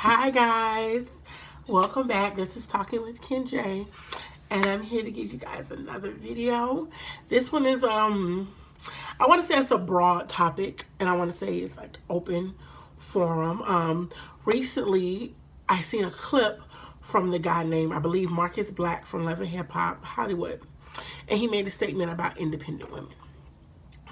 Hi guys, welcome back. This is Talking with Ken J, and I'm here to give you guys another video. This one is I want to say it's a broad topic, and I want to say it's like open forum. Recently I seen a clip from the guy named, I believe, Marcus Black from Love and Hip Hop Hollywood, and he made a statement about independent women.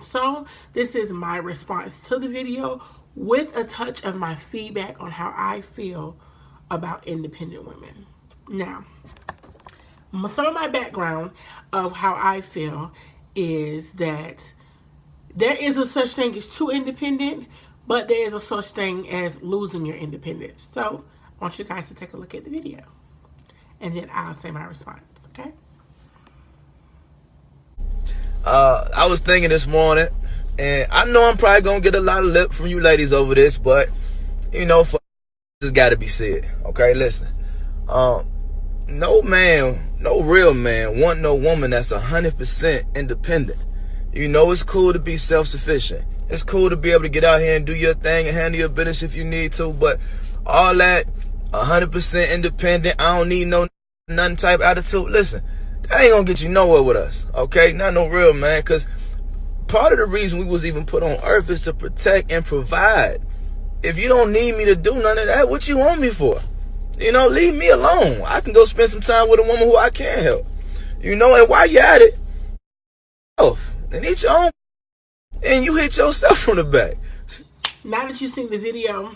So this is my response to the video with a touch of my feedback on how I feel about independent women. Now, some of my background of how I feel is that there is a such thing as too independent, but there is a such thing as losing your independence. So I want you guys to take a look at the video, and then I'll say my response, okay? I was thinking this morning, and I know I'm probably gonna get a lot of lip from you ladies over this, but you know, for this gotta be said. Okay, listen. No man, no real man want no woman that's 100% independent. You know, it's cool to be self-sufficient. It's cool to be able to get out here and do your thing and handle your business if you need to, but all that 100% independent, I don't need no nothing type attitude. Listen, that ain't gonna get you nowhere with us, okay? Not no real man, because part of the reason we was even put on earth is to protect and provide. If you don't need me to do none of that, what you want me for? You know, leave me alone. I can go spend some time with a woman who I can help. You know, and while you're at it, and eat your own, and you hit yourself from the back. Now that you've seen the video,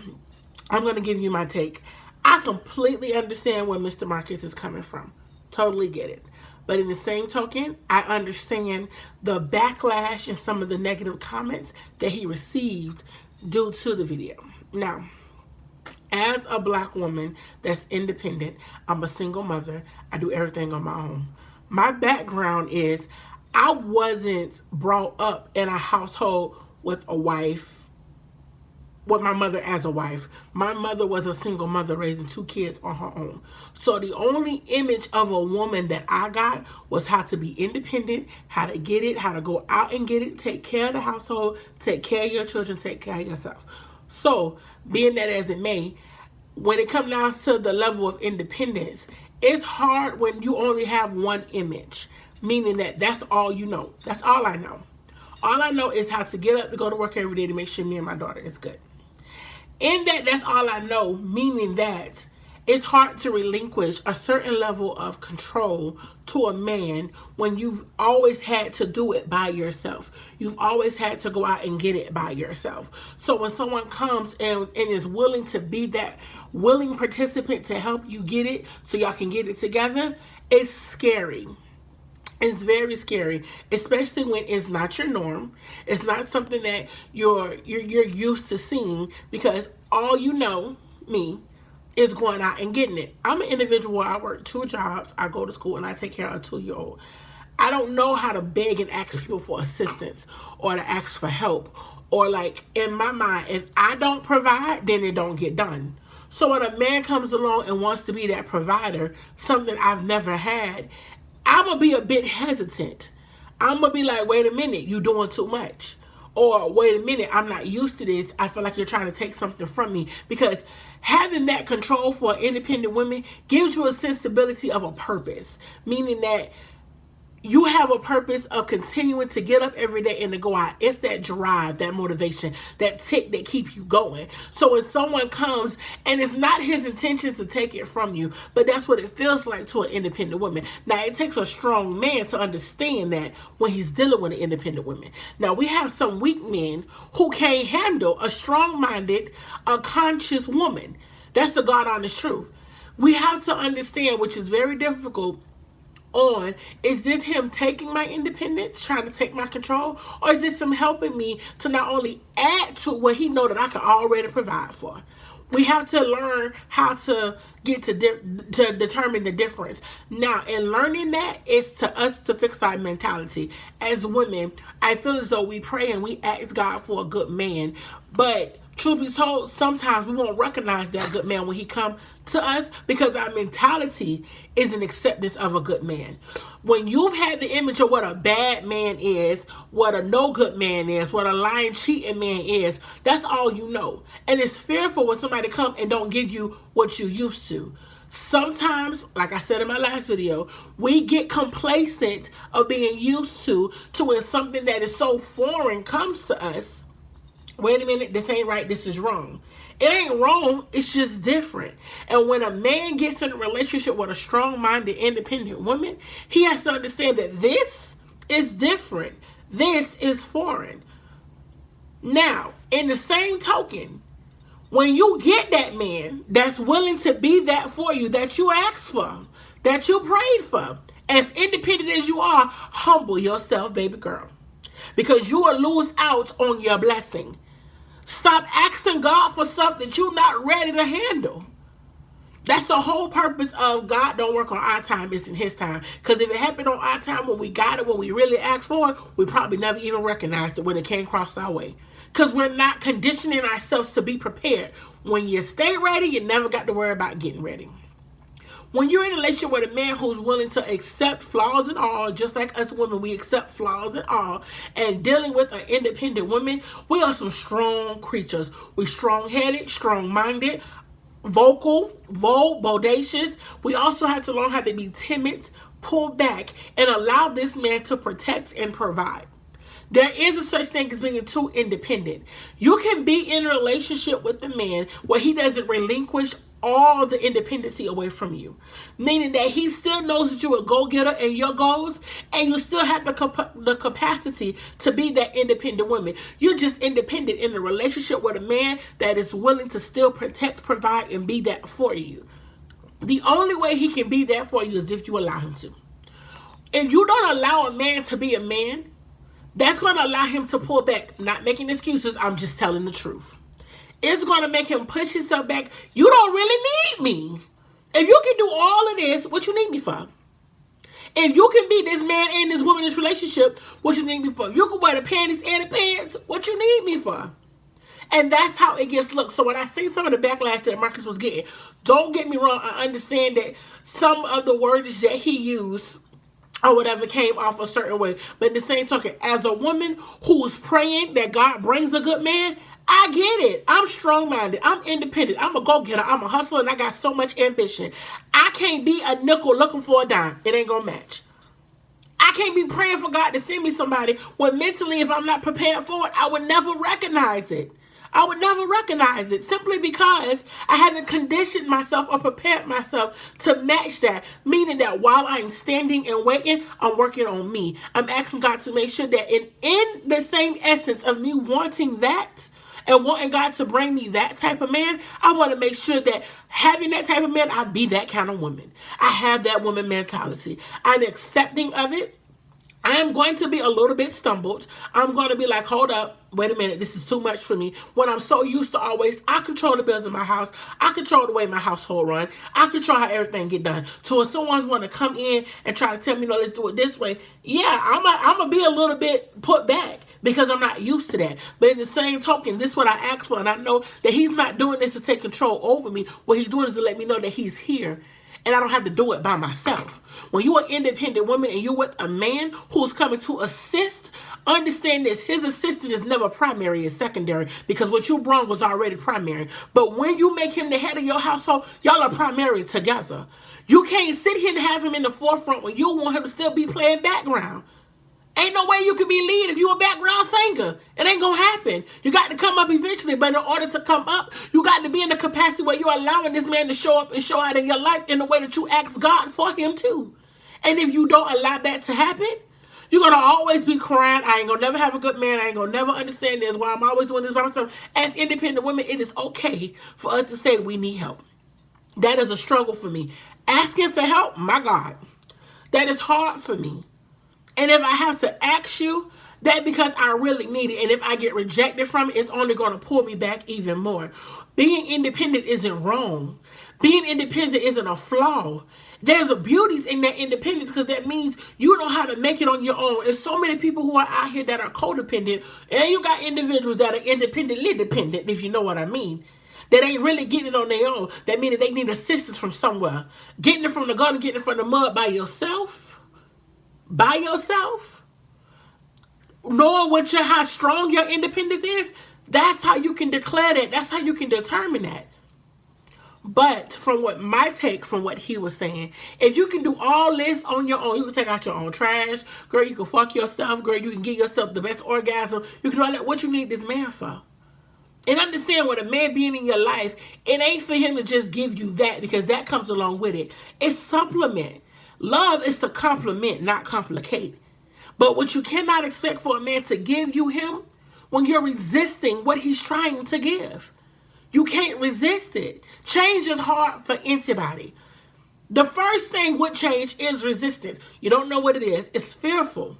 I'm going to give you my take. I completely understand where Mr. Marcus is coming from. Totally get it. But in the same token, I understand the backlash and some of the negative comments that he received due to the video. Now, as a black woman that's independent, I'm a single mother. I do everything on my own. My background is I wasn't brought up in a household with a wife, with my mother as a wife. My mother was a single mother raising 2 kids on her own. So the only image of a woman that I got was how to be independent, how to get it, how to go out and get it, take care of the household, take care of your children, take care of yourself. So, being that as it may, when it comes down to the level of independence, it's hard when you only have one image, meaning that that's all you know. That's all I know. All I know is how to get up to go to work every day to make sure me and my daughter is good. In that, that's all I know, meaning that it's hard to relinquish a certain level of control to a man when you've always had to do it by yourself. You've always had to go out and get it by yourself. So when someone comes and is willing to be that willing participant to help you get it so y'all can get it together, it's scary. It's very scary, especially when it's not your norm. It's not something that you're used to seeing, because all you know, me, is going out and getting it. I'm an individual. I work 2 jobs. I go to school and I take care of a 2-year-old. I don't know how to beg and ask people for assistance or to ask for help. Or, like, in my mind, if I don't provide, then it don't get done. So when a man comes along and wants to be that provider, something I've never had, I'm going to be a bit hesitant. I'm going to be like, wait a minute, you're doing too much. Or, wait a minute, I'm not used to this. I feel like you're trying to take something from me. Because having that control for independent women gives you a sensibility of a purpose. Meaning that you have a purpose of continuing to get up every day and to go out. It's that drive, that motivation, that tick that keeps you going. So when someone comes and it's not his intentions to take it from you, but that's what it feels like to an independent woman. Now, it takes a strong man to understand that when he's dealing with an independent woman. Now, we have some weak men who can't handle a strong-minded, a conscious woman. That's the God honest truth. We have to understand, which is very difficult, is this him taking my independence, trying to take my control, or is this him helping me to not only add to what he know that I can already provide for? We have to learn how to get to determine the difference. Now, in learning that, it's to us to fix our mentality. As women, I feel as though we pray and we ask God for a good man, but truth be told, sometimes we won't recognize that good man when he come to us because our mentality is an acceptance of a good man. When you've had the image of what a bad man is, what a no good man is, what a lying, cheating man is, that's all you know. And it's fearful when somebody come and don't give you what you used to. Sometimes, like I said in my last video, we get complacent of being used to when something that is so foreign comes to us. Wait a minute, this ain't right, this is wrong. It ain't wrong, it's just different. And when a man gets in a relationship with a strong-minded, independent woman, he has to understand that this is different. This is foreign. Now, in the same token, when you get that man that's willing to be that for you, that you asked for, that you prayed for, as independent as you are, humble yourself, baby girl. Because you will lose out on your blessing. Stop asking God for stuff that you're not ready to handle. That's the whole purpose of God don't work on our time, it's in his time. Because if it happened on our time when we got it, when we really asked for it, we probably never even recognized it when it came across our way. Because we're not conditioning ourselves to be prepared. When you stay ready, you never got to worry about getting ready. When you're in a relationship with a man who's willing to accept flaws and all, just like us women, we accept flaws and all, and dealing with an independent woman, we are some strong creatures. We're strong-headed, strong-minded, vocal, bodacious. We also have to learn how to be timid, pull back, and allow this man to protect and provide. There is a such thing as being too independent. You can be in a relationship with a man where he doesn't relinquish all the independency away from you. Meaning that he still knows that you're a go-getter and your goals, and you still have the capacity to be that independent woman. You're just independent in a relationship with a man that is willing to still protect, provide, and be that for you. The only way he can be that for you is if you allow him to. If you don't allow a man to be a man, that's going to allow him to pull back. Not making excuses, I'm just telling the truth. It's going to make him push himself back. You don't really need me. If you can do all of this, what you need me for? If you can be this man and this woman in this relationship, what you need me for? You can wear the panties and the pants, what you need me for? And that's how it gets looked. So when I see some of the backlash that Marcus was getting, don't get me wrong, I understand that some of the words that he used or whatever came off a certain way. But in the same token, as a woman who's praying that God brings a good man, I get it. I'm strong-minded. I'm independent. I'm a go-getter. I'm a hustler, and I got so much ambition. I can't be a nickel looking for a dime. It ain't gonna match. I can't be praying for God to send me somebody when mentally, if I'm not prepared for it, I would never recognize it. I would never recognize it simply because I haven't conditioned myself or prepared myself to match that. Meaning that while I'm standing and waiting, I'm working on me. I'm asking God to make sure that in the same essence of me wanting that and wanting God to bring me that type of man, I want to make sure that having that type of man, I be that kind of woman. I have that woman mentality. I'm accepting of it. I am going to be a little bit stumbled. I'm going to be like, hold up, wait a minute, this is too much for me. When I'm so used to always, I control the bills in my house. I control the way my household run. I control how everything get done. So when someone's want to come in and try to tell me, no, let's do it this way, yeah, I'm going to be a little bit put back because I'm not used to that. But in the same token, this is what I asked for, and I know that he's not doing this to take control over me. What he's doing is to let me know that he's here. And I don't have to do it by myself. When you're an independent woman and you're with a man who's coming to assist, understand this. His assistant is never primary, it's secondary. Because what you brought was already primary. But when you make him the head of your household, y'all are primary together. You can't sit here and have him in the forefront when you want him to still be playing background. Ain't no way you can be lead if you a background singer. It ain't gonna happen. You got to come up eventually, but in order to come up, you got to be in the capacity where you're allowing this man to show up and show out in your life in the way that you ask God for him to. And if you don't allow that to happen, you're gonna always be crying, I ain't gonna never have a good man, I ain't gonna never understand this, why I'm always doing this by myself. As independent women, it is okay for us to say we need help. That is a struggle for me. Asking for help, my God, that is hard for me. And if I have to ask you, That because I really need it. And if I get rejected from it, it's only going to pull me back even more. Being independent isn't wrong. Being independent isn't a flaw. There's a beauty in that independence because that means you know how to make it on your own. There's so many people who are out here that are codependent. And you got individuals that are independently dependent, if you know what I mean. That ain't really getting it on their own. That means that they need assistance from somewhere. Getting it from the gutter, getting it from the mud by yourself. By yourself. Knowing how strong your independence is. That's how you can declare that. That's how you can determine that. But from what he was saying, if you can do all this on your own, you can take out your own trash, girl, you can fuck yourself, girl, you can give yourself the best orgasm, you can do all that. What you need this man for? And understand, with a man being in your life, it ain't for him to just give you that, because that comes along with it. It's supplement. Love is to complement, not complicate. But what you cannot expect for a man to give you him when you're resisting what he's trying to give. You can't resist it. Change is hard for anybody. The first thing with change is resistance. You don't know what it is. It's fearful.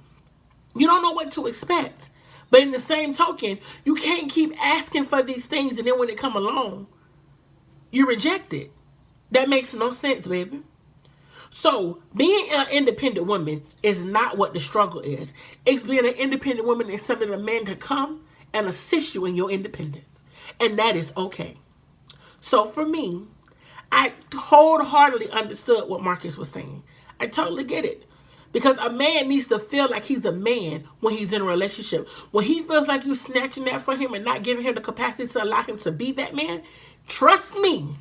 You don't know what to expect. But in the same token, you can't keep asking for these things and then when they come along, you reject it. That makes no sense, baby. So, being an independent woman is not what the struggle is. It's being an independent woman is something a man to come and assist you in your independence. And that is okay. So for me, I wholeheartedly understood what Marcus was saying. I totally get it. Because a man needs to feel like he's a man when he's in a relationship. When he feels like you're snatching that from him and not giving him the capacity to allow him to be that man, trust me,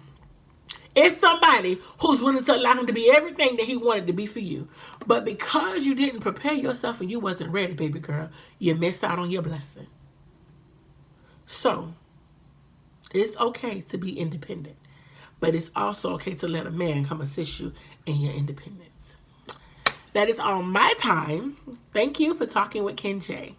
it's somebody who's willing to allow him to be everything that he wanted to be for you. But because you didn't prepare yourself and you wasn't ready, baby girl, you missed out on your blessing. So, it's okay to be independent. But it's also okay to let a man come assist you in your independence. That is all my time. Thank you for talking with Ken J.